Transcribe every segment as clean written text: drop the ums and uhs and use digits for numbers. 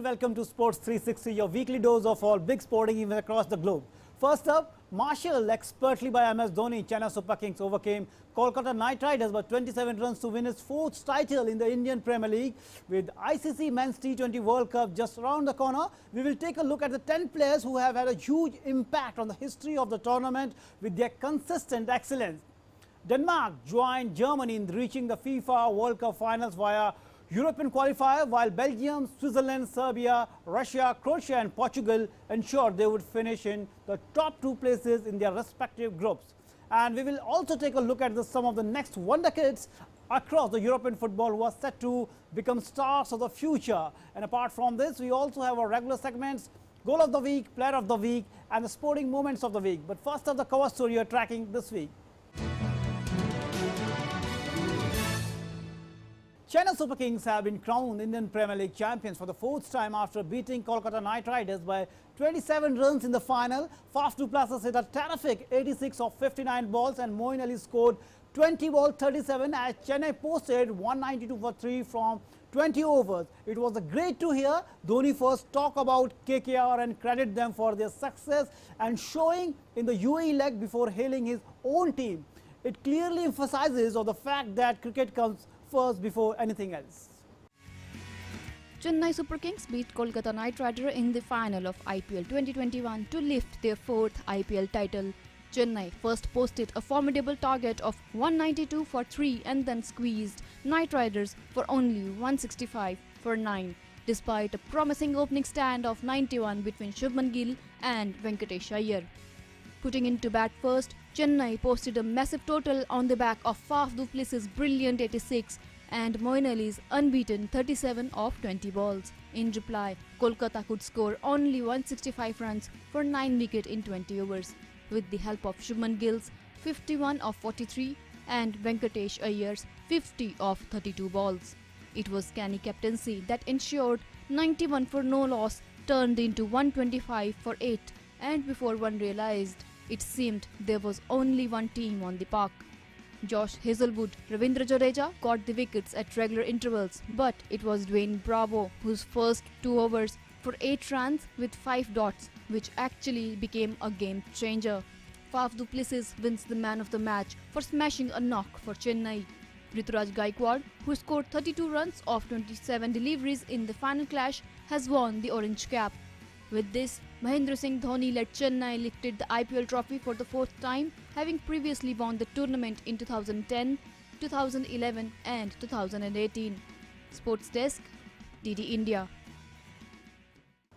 and welcome to Sports 360, your weekly dose of all big sporting events across the globe. First up, marshaled expertly by MS Dhoni, Chennai Super Kings overcame Kolkata Knight Riders by 27 runs to win its fourth title in the Indian Premier League. With ICC Men's T20 World Cup just around the corner, we will take a look at the 10 players who have had a huge impact on the history of the tournament with their consistent excellence. Denmark joined Germany in reaching the FIFA World Cup finals via European qualifier, while Belgium, Switzerland, Serbia, Russia, Croatia and Portugal ensured they would finish in the top two places in their respective groups. And we will also take a look at some of the next wonderkids across the European football who are set to become stars of the future. And apart from this, we also have our regular segments, Goal of the Week, Player of the Week and the Sporting Moments of the Week. But first up, the cover story you're tracking this week. Chennai Super Kings have been crowned Indian Premier League champions for the fourth time after beating Kolkata Knight Riders by 27 runs in the final. Faf du Plessis hit a terrific 86 of 59 balls and Moeen Ali scored 20 ball 37 as Chennai posted 192 for 3 from 20 overs. It was great to hear Dhoni first talk about KKR and credit them for their success and showing in the UAE leg before hailing his own team. It clearly emphasizes on the fact that cricket comes first before anything else. Chennai Super Kings beat Kolkata Knight Riders in the final of IPL 2021 to lift their fourth IPL title. Chennai first posted a formidable target of 192 for 3 and then squeezed Knight Riders for only 165 for 9, despite a promising opening stand of 91 between Shubman Gill and Venkatesh Iyer. Putting into bat first, Chennai posted a massive total on the back of Faf du Plessis' brilliant 86 and Moeen Ali's unbeaten 37 of 20 balls. In reply, Kolkata could score only 165 runs for 9 wickets in 20 overs, with the help of Shubman Gill's 51 of 43 and Venkatesh Iyer's 50 of 32 balls. It was canny captaincy that ensured 91 for no loss turned into 125 for 8, and before one realized, it seemed there was only one team on the park. Josh Hazelwood, Ravindra Jadeja got the wickets at regular intervals, but it was Dwayne Bravo whose first 2 overs for 8 runs with 5 dots, which actually became a game changer. Faf du Plessis wins the man of the match for smashing a knock for Chennai. Rituraj Gaikwad, who scored 32 runs off 27 deliveries in the final clash, has won the orange cap. With this, Mahendra Singh Dhoni-led Chennai lifted the IPL trophy for the 4th time, having previously won the tournament in 2010, 2011 and 2018. Sports Desk, DD India.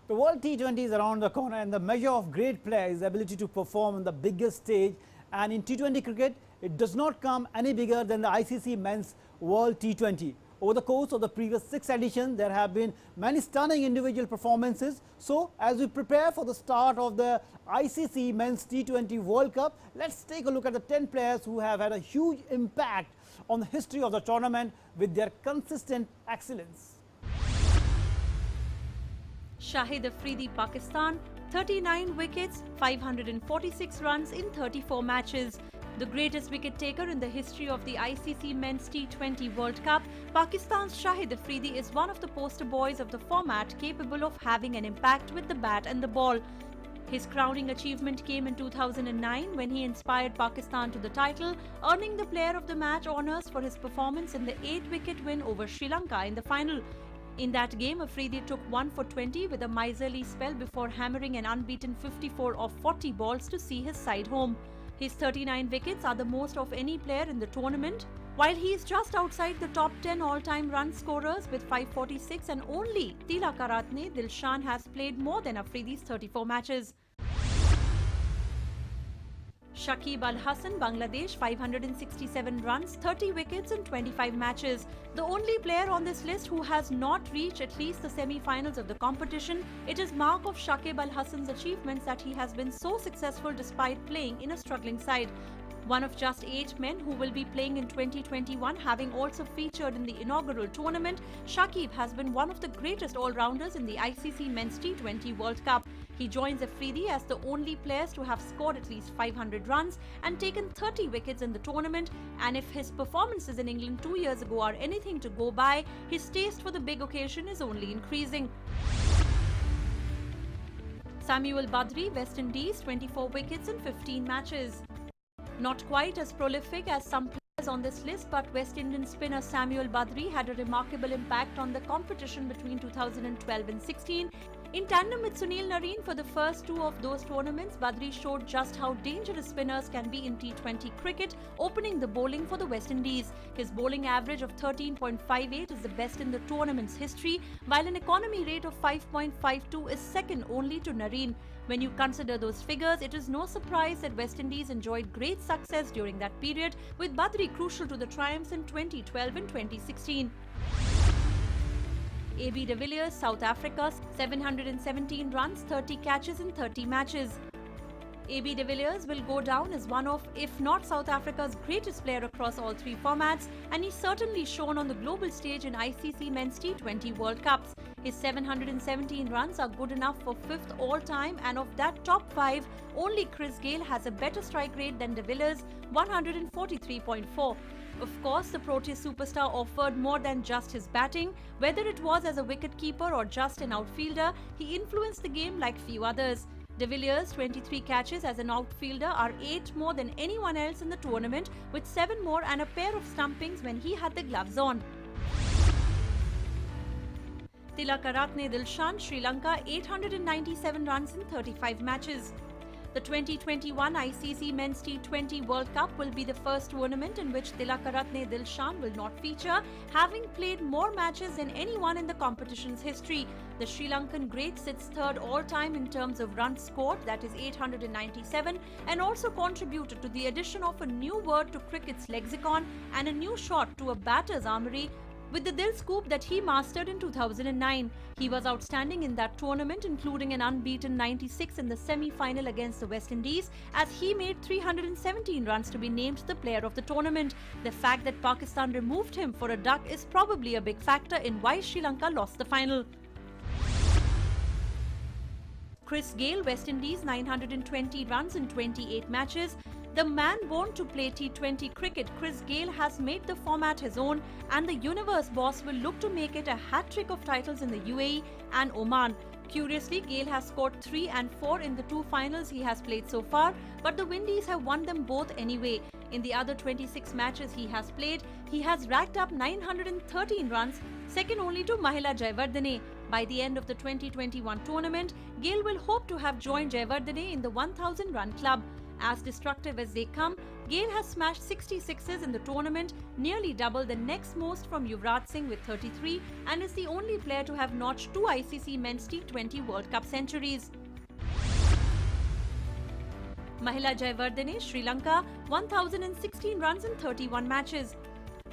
The World T20 is around the corner and the measure of great player is the ability to perform on the biggest stage, and in T20 cricket, it does not come any bigger than the ICC Men's World T20. Over the course of the previous 6 editions, there have been many stunning individual performances. So, as we prepare for the start of the ICC Men's T20 World Cup, let's take a look at the 10 players who have had a huge impact on the history of the tournament with their consistent excellence. Shahid Afridi, Pakistan, 39 wickets, 546 runs in 34 matches. The greatest wicket taker in the history of the ICC Men's T20 World Cup, Pakistan's Shahid Afridi is one of the poster boys of the format, capable of having an impact with the bat and the ball. His crowning achievement came in 2009 when he inspired Pakistan to the title, earning the Player of the Match honours for his performance in the 8-wicket win over Sri Lanka in the final. In that game, Afridi took 1 for 20 with a miserly spell before hammering an unbeaten 54 of 40 balls to see his side home. His 39 wickets are the most of any player in the tournament, while he is just outside the top 10 all-time run scorers with 546, and only Tilakaratne Dilshan has played more than Afridi's 34 matches. Shakib Al Hasan, Bangladesh, 567 runs, 30 wickets in 25 matches. The only player on this list who has not reached at least the semi-finals of the competition. It is mark of Shakib Al Hasan's achievements that he has been so successful despite playing in a struggling side. One of just 8 men who will be playing in 2021, having also featured in the inaugural tournament, Shakib has been one of the greatest all-rounders in the ICC Men's T20 World Cup. He joins Afridi as the only players to have scored at least 500 runs and taken 30 wickets in the tournament, and if his performances in England 2 years ago are anything to go by, his taste for the big occasion is only increasing. Samuel Badri, West Indies, 24 wickets in 15 matches. Not quite as prolific as some players on this list, but West Indian spinner Samuel Badri had a remarkable impact on the competition between 2012 and 16. In tandem with Sunil Narine for the first two of those tournaments, Badri showed just how dangerous spinners can be in T20 cricket, opening the bowling for the West Indies. His bowling average of 13.58 is the best in the tournament's history, while an economy rate of 5.52 is second only to Narine. When you consider those figures, it is no surprise that West Indies enjoyed great success during that period, with Badri crucial to the triumphs in 2012 and 2016. AB de Villiers, South Africa, 717 runs, 30 catches in 30 matches. AB de Villiers will go down as one of, if not South Africa's greatest player across all three formats, and he's certainly shown on the global stage in ICC Men's T20 World Cups. His 717 runs are good enough for 5th all-time, and of that top 5, only Chris Gayle has a better strike rate than de Villiers, 143.4. Of course, the Proteas superstar offered more than just his batting. Whether it was as a wicketkeeper or just an outfielder, he influenced the game like few others. De Villiers' 23 catches as an outfielder are 8 more than anyone else in the tournament, with 7 more and a pair of stumpings when he had the gloves on. Tilakaratne Dilshan, Sri Lanka, 897 runs in 35 matches. The 2021 ICC Men's T20 World Cup will be the first tournament in which Tilakaratne Dilshan will not feature, having played more matches than anyone in the competition's history. The Sri Lankan great sits third all-time in terms of runs scored, that is 897, and also contributed to the addition of a new word to cricket's lexicon and a new shot to a batter's armoury, with the Dil scoop that he mastered in 2009. He was outstanding in that tournament, including an unbeaten 96 in the semi-final against the West Indies, as he made 317 runs to be named the player of the tournament. The fact that Pakistan removed him for a duck is probably a big factor in why Sri Lanka lost the final. Chris Gayle, West Indies, 920 runs in 28 matches. The man born to play T20 cricket, Chris Gayle, has made the format his own, and the universe boss will look to make it a hat-trick of titles in the UAE and Oman. Curiously, Gayle has scored 3 and 4 in the 2 finals he has played so far, but the Windies have won them both anyway. In the other 26 matches he has played, he has racked up 913 runs, second only to Mahela Jayawardene. By the end of the 2021 tournament, Gayle will hope to have joined Jayawardene in the 1,000-run club. As destructive as they come, Gayle has smashed 66s in the tournament, nearly double the next most from Yuvraj Singh with 33, and is the only player to have notched 2 ICC Men's T20 World Cup centuries. Mahela Jayawardene, Sri Lanka, 1,016 runs in 31 matches.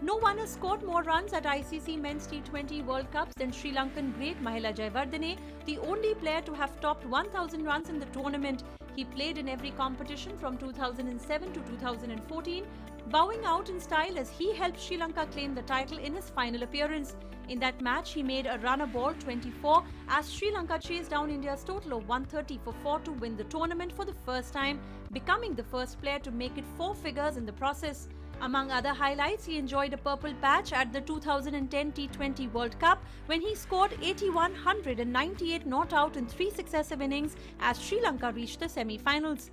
No one has scored more runs at ICC Men's T20 World Cups than Sri Lankan great Mahela Jayawardene, the only player to have topped 1,000 runs in the tournament. He played in every competition from 2007 to 2014, bowing out in style as he helped Sri Lanka claim the title in his final appearance. In that match, he made a runner ball 24 as Sri Lanka chased down India's total of 130 for 4 to win the tournament for the first time, becoming the first player to make it 4 figures in the process. Among other highlights, he enjoyed a purple patch at the 2010 T20 World Cup when he scored 81, 100 and 98 not out in 3 successive innings as Sri Lanka reached the semi-finals.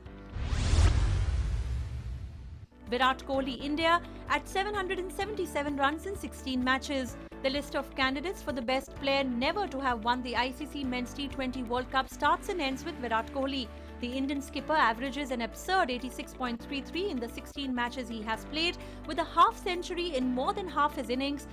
Virat Kohli, India, at 777 runs in 16 matches. The list of candidates for the best player never to have won the ICC Men's T20 World Cup starts and ends with Virat Kohli. The Indian skipper averages an absurd 86.33 in the 16 matches he has played, with a half-century in more than half his innings.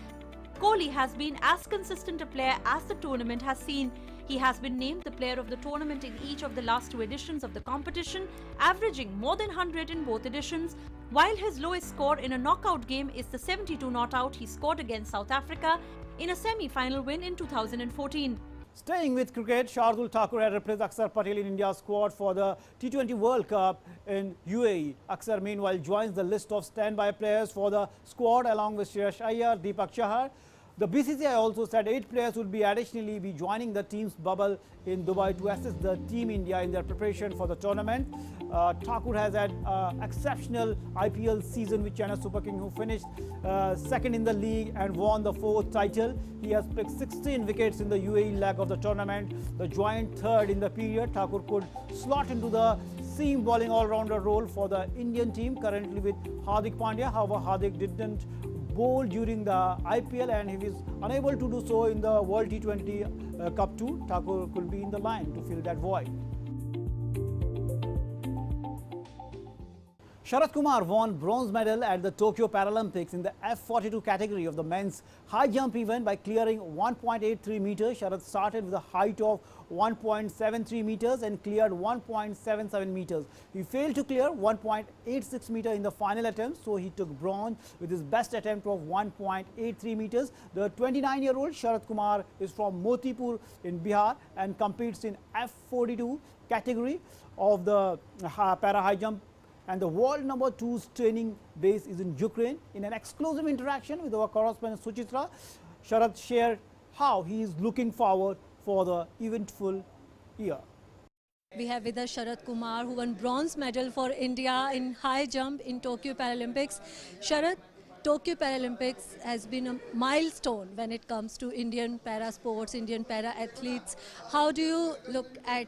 Kohli has been as consistent a player as the tournament has seen. He has been named the player of the tournament in each of the last 2 editions of the competition, averaging more than 100 in both editions, while his lowest score in a knockout game is the 72 not out he scored against South Africa in a semi-final win in 2014. Staying with cricket, Shardul Thakur had replaced Akshar Patel in India's squad for the T20 World Cup in UAE. Akshar meanwhile joins the list of standby players for the squad along with Shreyash Iyer, Deepak Chahar, The BCCI also said 8 players would be additionally be joining the team's bubble in Dubai to assist the Team India in their preparation for the tournament. Thakur has had exceptional IPL season with Chennai Super King, who finished second in the league and won the 4th title. He has picked 16 wickets in the UAE leg of the tournament. The joint third in the period, Thakur could slot into the seam bowling all-rounder role for the Indian team, currently with Hardik Pandya. However, Hardik didn't bowl during the IPL and he was unable to do so in the World T20 Cup too. Thakur could be in the line to fill that void. Shahid Kumar won bronze medal at the Tokyo Paralympics in the F42 category of the men's high jump event by clearing 1.83 meters. Shahid started with a height of 1.73 meters and cleared 1.77 meters. He failed to clear 1.86 meters in the final attempt, so he took bronze with his best attempt of 1.83 meters. The 29-year-old Shahid Kumar is from Motipur in Bihar and competes in F42 category of the para high jump, and the world number 2's training base is in Ukraine. In an exclusive interaction with our correspondent Suchitra, Shahid shared how he is looking forward for the eventful year. We have with us Shahid Kumar, who won bronze medal for India in high jump in Tokyo Paralympics. Shahid, Tokyo Paralympics has been a milestone when it comes to Indian para sports, Indian para athletes. How do you look at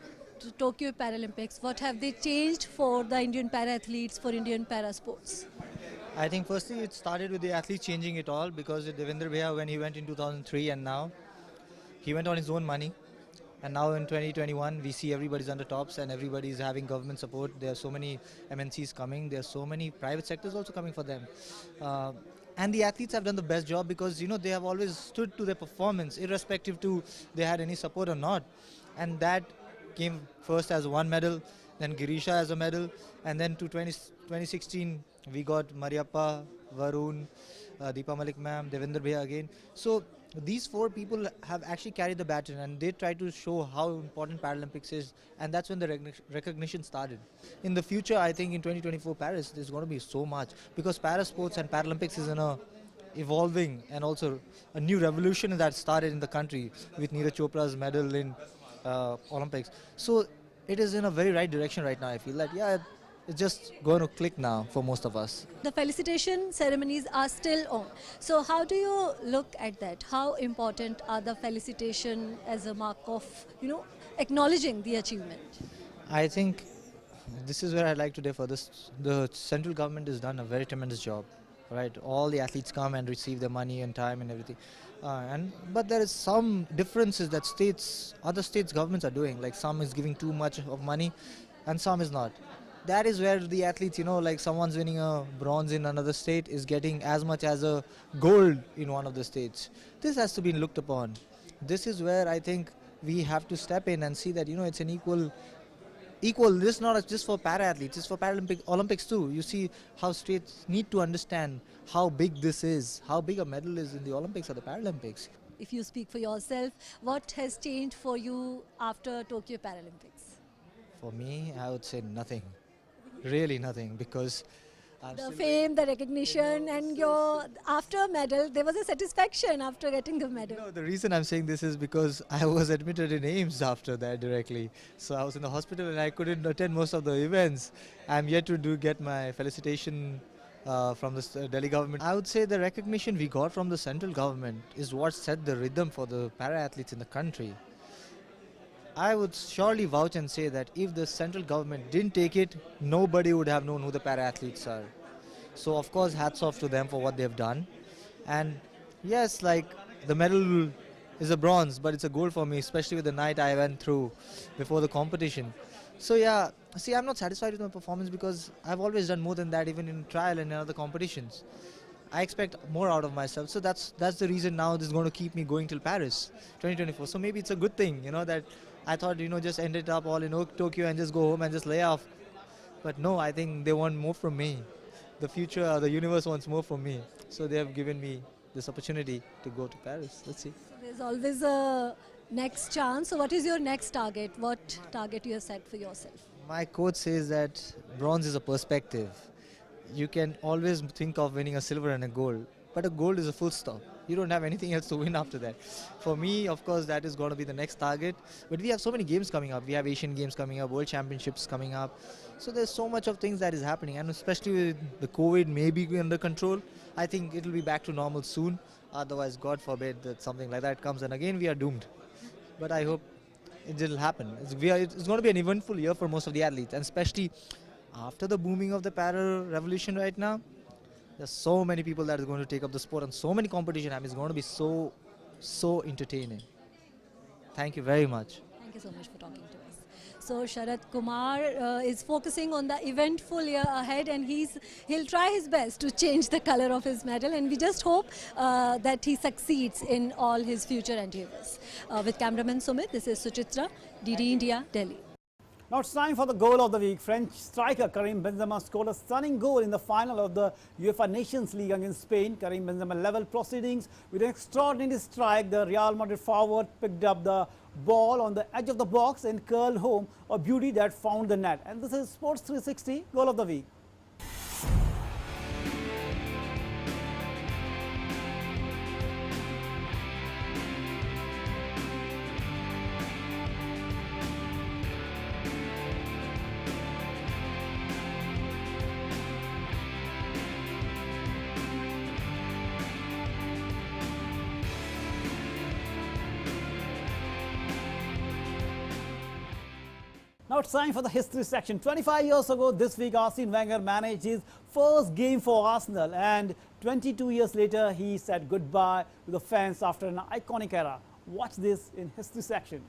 Tokyo Paralympics? What have they changed for the Indian para athletes, for Indian para sports? I think firstly it started with the athletes changing it all, because Devendra Bhaiya, when he went in 2003 and now, he went on his own money. And now in 2021 we see everybody's under tops and everybody's having government support. There are so many MNCs coming, there are so many private sectors also coming for them. And the athletes have done the best job, because they have always stood to their performance irrespective to they had any support or not. And that came first as one medal, then Girisha as a medal, and then to 2016 we got Mariappa, Varun, Deepa Malik ma'am, Devendra Bhaiya again. So these 4 people have actually carried the baton, and they try to show how important Paralympics is, and that's when the recognition started. In the future, I think in 2024 Paris, there's going to be so much, because para sports and Paralympics is in a evolving and also a new revolution that started in the country with Neeraj Chopra's medal in Olympics. So it is in a very right direction right now. I feel that, yeah, it's just going to click now for most of us. The felicitation ceremonies are still on. So how do you look at that? How important are the felicitation as a mark of, acknowledging the achievement? I think this is where I'd like to differ. The central government has done a very tremendous job, right? All the athletes come and receive their money and time and everything. But there is some differences that other states governments are doing. Like some is giving too much of money and some is not. That is where the athletes, like someone's winning a bronze in another state is getting as much as a gold in one of the states. This has to be looked upon. This is where I think we have to step in and see that, it's an equal, this is not just for para athletes, it's for Olympics too. You see how states need to understand how big this is, how big a medal is in the Olympics or the Paralympics. If you speak for yourself, what has changed for you after Tokyo Paralympics? For me, I would say nothing. Really nothing, because the fame, the recognition, and your after medal, there was a satisfaction after getting the medal. No, the reason I'm saying this is because I was admitted in AIMS after that directly. So I was in the hospital and I couldn't attend most of the events. I'm yet to get my felicitation from the Delhi government. I would say the recognition we got from the central government is what set the rhythm for the para athletes in the country. I would surely vouch and say that if the central government didn't take it, nobody would have known who the para athletes are. So of course, hats off to them for what they've done. And yes, like the medal is a bronze, but it's a gold for me, especially with the night I went through before the competition. So yeah, see, I'm not satisfied with my performance because I've always done more than that, even in trial and in other competitions. I expect more out of myself, so that's the reason now this is going to keep me going till Paris 2024. So maybe it's a good thing, that I thought, just end it up all in Tokyo and just go home and just lay off. But no, I think they want more from me. The future, the universe wants more from me. So they have given me this opportunity to go to Paris. Let's see. So there's always a next chance. So what is your next target? What target you have set for yourself? My coach says that bronze is a perspective. You can always think of winning a silver and a gold, but a gold is a full stop. You don't have anything else to win after that. For me, of course, that is going to be the next target. But we have so many games coming up. We have Asian Games coming up, World Championships coming up. So there's so much of things that is happening. And especially with the COVID maybe under control, I think it will be back to normal soon. Otherwise, God forbid that something like that comes. And again, we are doomed. But I hope it will happen. It's going to be an eventful year for most of the athletes. And especially after the booming of the para revolution right now, there's so many people that are going to take up the sport and so many competition. It's going to be so entertaining. Thank you very much. Thank you so much for talking to us. So Sharad Kumar is focusing on the eventful year ahead, and he'll try his best to change the color of his medal, and we just hope that he succeeds in all his future endeavors. With cameraman Sumit, this is Suchitra, DD India, Delhi. Now it's time for the goal of the week. French striker Karim Benzema scored a stunning goal in the final of the UEFA Nations League against Spain. Karim Benzema leveled proceedings with an extraordinary strike. The Real Madrid forward picked up the ball on the edge of the box and curled home a beauty that found the net. And this is Sports 360 goal of the week. Now it's time for the history section. 25 years ago this week, Arsene Wenger managed his first game for Arsenal, and 22 years later he said goodbye to the fans after an iconic era. Watch this in history section.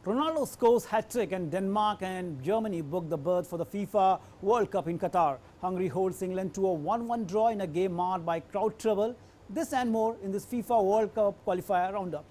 Ronaldo scores hat-trick, and Denmark and Germany booked the berth for the FIFA World Cup in Qatar. Hungary holds England to a 1-1 draw in a game marred by crowd trouble. This and more in this FIFA World Cup qualifier roundup.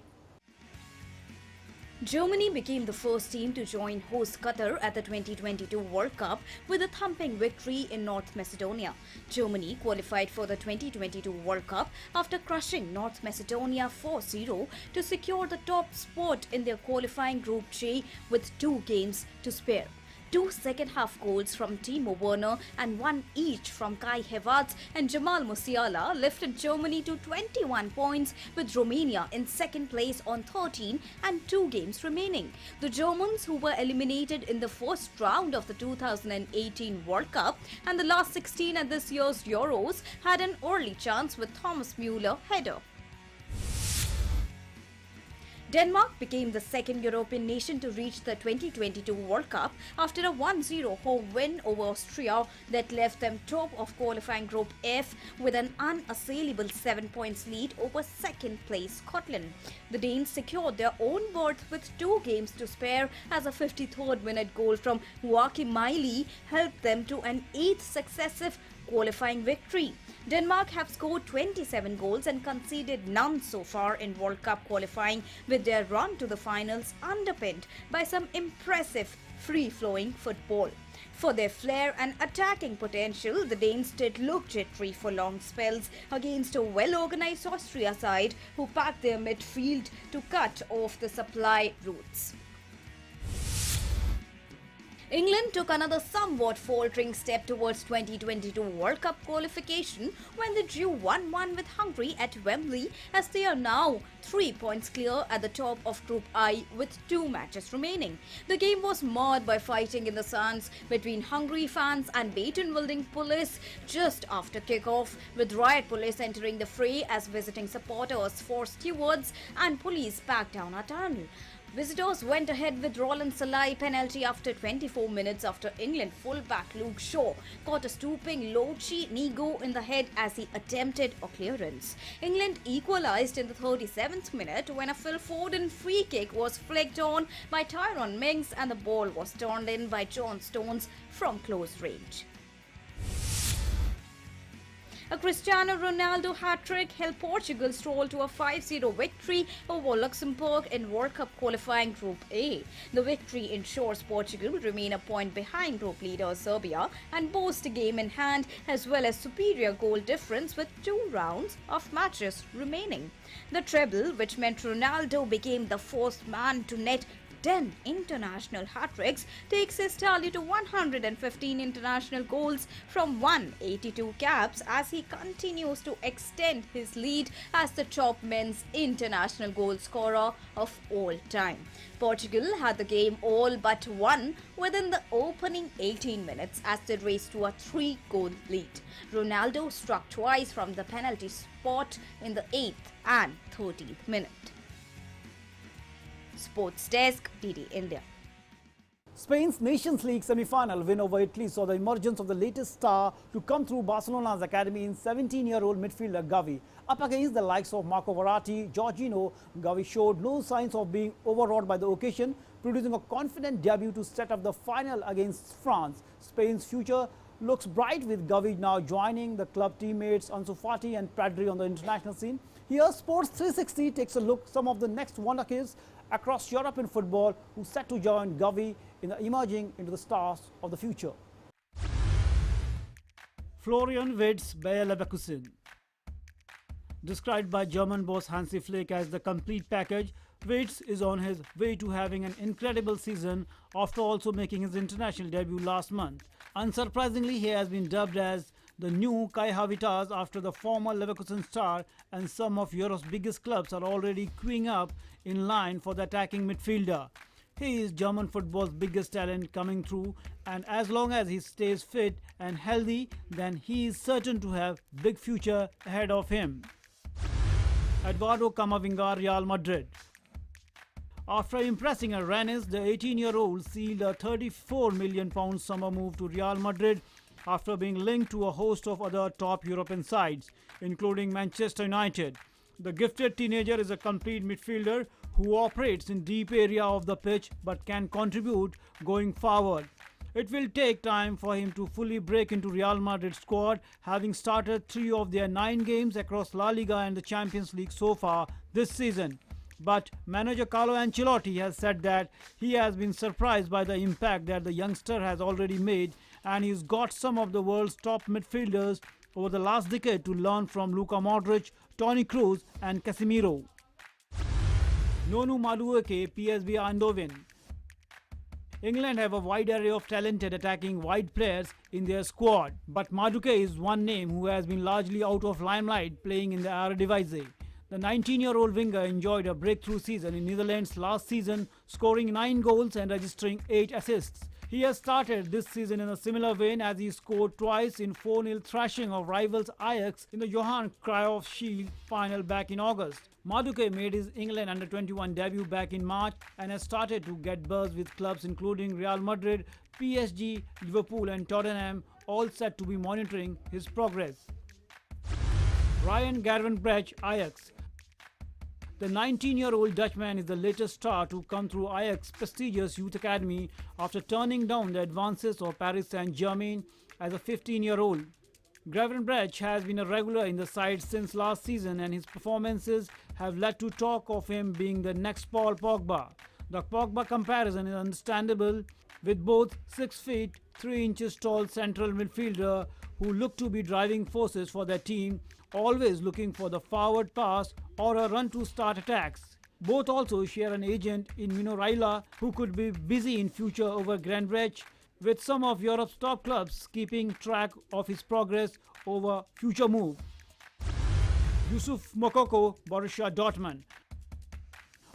Germany became the first team to join host Qatar at the 2022 World Cup with a thumping victory in North Macedonia. Germany qualified for the 2022 World Cup after crushing North Macedonia 4-0 to secure the top spot in their qualifying Group J with 2 games to spare. 2 second-half goals from Timo Werner and 1 each from Kai Havertz and Jamal Musiala lifted Germany to 21 points, with Romania in second place on 13 and 2 games remaining. The Germans, who were eliminated in the first round of the 2018 World Cup and the last 16 at this year's Euros, had an early chance with Thomas Müller header. Denmark became the second European nation to reach the 2022 World Cup after a 1-0 home win over Austria that left them top of qualifying Group F with an unassailable 7 points lead over second place Scotland. The Danes secured their own berth with 2 games to spare as a 53rd minute goal from Joachim Miley helped them to an 8th successive qualifying victory. Denmark have scored 27 goals and conceded none so far in World Cup qualifying, with their run to the finals underpinned by some impressive free-flowing football. For their flair and attacking potential, the Danes did look jittery for long spells against a well-organised Austria side who packed their midfield to cut off the supply routes. England took another somewhat faltering step towards 2022 World Cup qualification when they drew 1-1 with Hungary at Wembley, as they are now 3 points clear at the top of Group I with 2 matches remaining. The game was marred by fighting in the stands between Hungary fans and Baton-Wuerding police just after kick-off, with riot police entering the fray as visiting supporters forced stewards and police packed down a tunnel. Visitors went ahead with Roland Salai penalty after 24 minutes after England fullback Luke Shaw caught a stooping Lochi Nigo in the head as he attempted a clearance. England equalised in the 37th minute when a Phil Foden free kick was flicked on by Tyrone Mings and the ball was turned in by John Stones from close range. A Cristiano Ronaldo hat-trick helped Portugal stroll to a 5-0 victory over Luxembourg in World Cup qualifying Group A. The victory ensures Portugal will remain a point behind group leader Serbia and boast a game in hand as well as superior goal difference with 2 rounds of matches remaining. The treble, which meant Ronaldo became the first man to net 10 international hat-tricks, takes his tally to 115 international goals from 182 caps as he continues to extend his lead as the top men's international goal scorer of all time. Portugal had the game all but won within the opening 18 minutes as they raced to a 3-goal lead. Ronaldo struck twice from the penalty spot in the 8th and 13th minute. Sports Desk, DD India. Spain's Nations League semi-final win over Italy saw the emergence of the latest star to come through Barcelona's academy in 17-year-old midfielder Gavi. Up against the likes of Marco Verratti, Jorginho, Gavi showed no signs of being overawed by the occasion, producing a confident debut to set up the final against France. Spain's future looks bright with Gavi now joining the club teammates Ansu Fati and Pedri on the international scene. Here, Sports 360 takes a look at some of the next wonderkids across Europe in football who set to join Gavi in the emerging into the stars of the future. Florian Wirtz, Bayer Leverkusen. Described by German boss Hansi Flick as the complete package, Wirtz is on his way to having an incredible season after also making his international debut last month. Unsurprisingly, he has been dubbed as the new Kai Havertz after the former Leverkusen star, and some of Europe's biggest clubs are already queuing up in line for the attacking midfielder. He is German football's biggest talent coming through, and as long as he stays fit and healthy, then he is certain to have big future ahead of him. Eduardo Camavinga, Real Madrid. After impressing a Rennes, the 18-year-old sealed a £34 million summer move to Real Madrid after being linked to a host of other top European sides, including Manchester United. The gifted teenager is a complete midfielder who operates in deep area of the pitch but can contribute going forward. It will take time for him to fully break into Real Madrid's squad, having started 3 of their 9 games across La Liga and the Champions League so far this season. But manager Carlo Ancelotti has said that he has been surprised by the impact that the youngster has already made, and he's got some of the world's top midfielders over the last decade to learn from Luka Modric, Toni Kroos and Casemiro. Nonu Madueke, PSV Eindhoven. England have a wide array of talented attacking wide players in their squad, but Madueke is one name who has been largely out of limelight playing in the Eredivisie. The 19-year-old winger enjoyed a breakthrough season in Netherlands last season, scoring 9 goals and registering 8 assists. He has started this season in a similar vein as he scored twice in 4-0 thrashing of rivals Ajax in the Johan Cruyff Shield final back in August. Madueke made his England under-21 debut back in March and has started to get buzz with clubs including Real Madrid, PSG, Liverpool and Tottenham, all set to be monitoring his progress. Ryan Gravenberch, Ajax. The 19-year-old Dutchman is the latest star to come through Ajax's prestigious youth academy after turning down the advances of Paris Saint-Germain as a 15-year-old. Gravenberch has been a regular in the side since last season, and his performances have led to talk of him being the next Paul Pogba. The Pogba comparison is understandable, with both 6 feet 3 inches tall central midfielder who look to be driving forces for their team, always looking for the forward pass or a run to start attacks. Both also share an agent in Mino Raiola who could be busy in future over Gravenberch, with some of Europe's top clubs keeping track of his progress over future move. Yusuf Moukoko, Borussia Dortmund.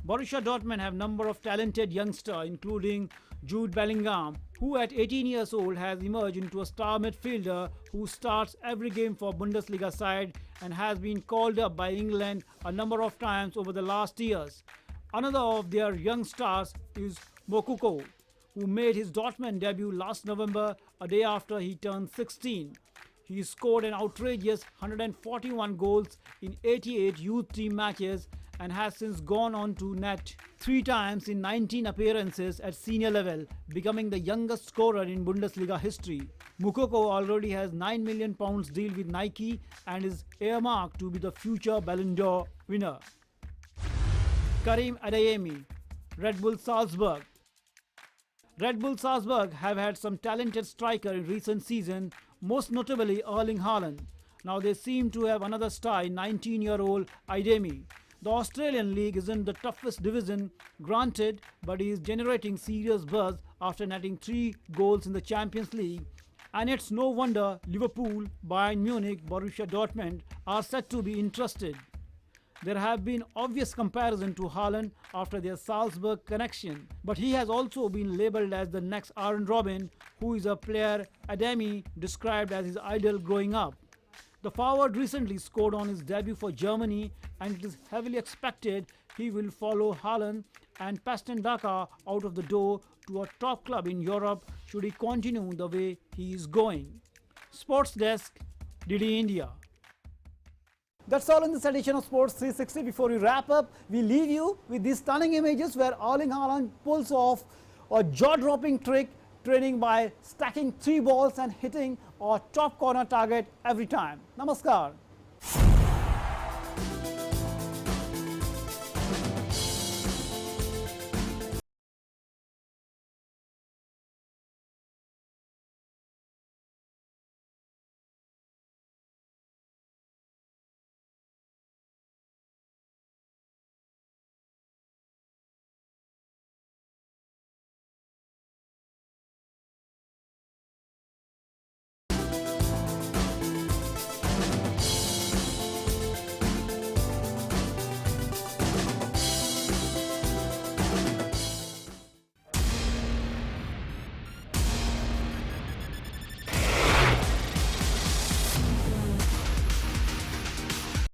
Borussia Dortmund have a number of talented youngsters including Jude Bellingham, who at 18 years old has emerged into a star midfielder who starts every game for Bundesliga side and has been called up by England a number of times over the last years. Another of their young stars is Moukoko, who made his Dortmund debut last November, a day after he turned 16. He scored an outrageous 141 goals in 88 youth team matches and has since gone on to net 3 times in 19 appearances at senior level, becoming the youngest scorer in Bundesliga history. Moukoko already has £9 million deal with Nike and is earmarked to be the future Ballon d'Or winner. Karim Adeyemi, Red Bull Salzburg. Red Bull Salzburg have had some talented striker in recent season, most notably Erling Haaland. Now they seem to have another star in 19-year-old Adeyemi. The Australian league isn't the toughest division, granted, but he is generating serious buzz after netting 3 goals in the Champions League. And it's no wonder Liverpool, Bayern Munich, Borussia Dortmund are said to be interested. There have been obvious comparisons to Haaland after their Salzburg connection, but he has also been labelled as the next Arjen Robben, who is a player Adeyemi described as his idol growing up. The forward recently scored on his debut for Germany, and it is heavily expected he will follow Haaland and Paston Daka out of the door to a top club in Europe should he continue the way he is going. Sports Desk, DD India. That's all in this edition of Sports 360. Before we wrap up, we leave you with these stunning images where Erling Haaland pulls off a jaw-dropping trick, training by stacking 3 balls and hitting a top corner target every time. Namaskar.